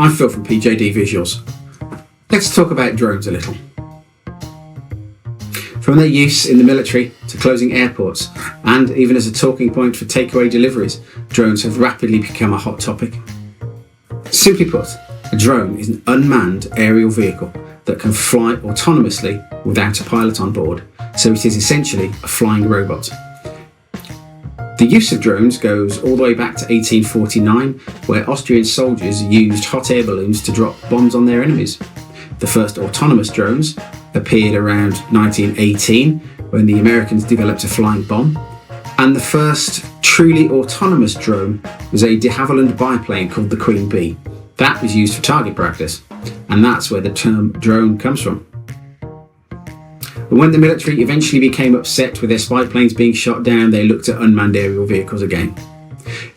I'm Phil from PJDVisuals. Let's talk about drones a little. From their use in the military to closing airports and even as a talking point for takeaway deliveries, drones have rapidly become a hot topic. Simply put, a drone is an unmanned aerial vehicle that can fly autonomously without a pilot on board, so it is essentially a flying robot. The use of drones goes all the way back to 1849, where Austrian soldiers used hot air balloons to drop bombs on their enemies. The first autonomous drones appeared around 1918, when the Americans developed a flying bomb. And the first truly autonomous drone was a de Havilland biplane called the Queen Bee. That was used for target practice, and that's where the term drone comes from. But when the military eventually became upset with their spy planes being shot down, they looked at unmanned aerial vehicles again,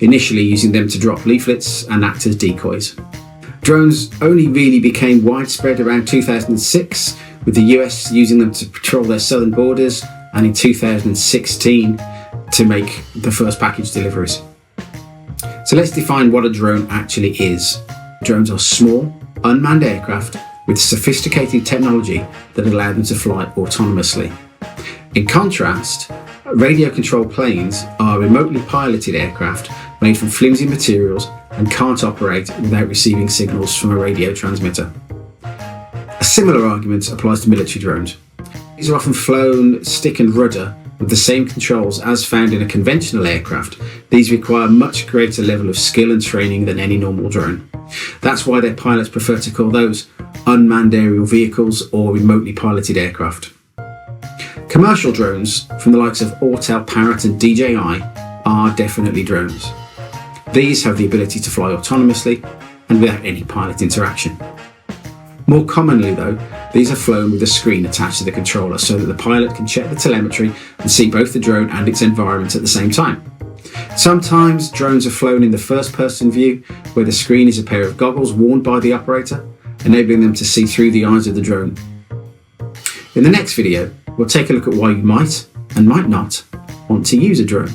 initially using them to drop leaflets and act as decoys. Drones only really became widespread around 2006, with the US using them to patrol their southern borders, and in 2016 to make the first package deliveries. So let's define what a drone actually is. Drones are small, unmanned aircraft with sophisticated technology that allow them to fly autonomously. In contrast, radio-controlled planes are remotely piloted aircraft made from flimsy materials and can't operate without receiving signals from a radio transmitter. A similar argument applies to military drones. These are often flown stick and rudder with the same controls as found in a conventional aircraft. These require a much greater level of skill and training than any normal drone. That's why their pilots prefer to call those unmanned aerial vehicles or remotely piloted aircraft. Commercial drones from the likes of Autel, Parrot and DJI are definitely drones. These have the ability to fly autonomously and without any pilot interaction. More commonly though, these are flown with a screen attached to the controller so that the pilot can check the telemetry and see both the drone and its environment at the same time. Sometimes drones are flown in the first-person view, where the screen is a pair of goggles worn by the operator, enabling them to see through the eyes of the drone. In the next video, we'll take a look at why you might and might not want to use a drone.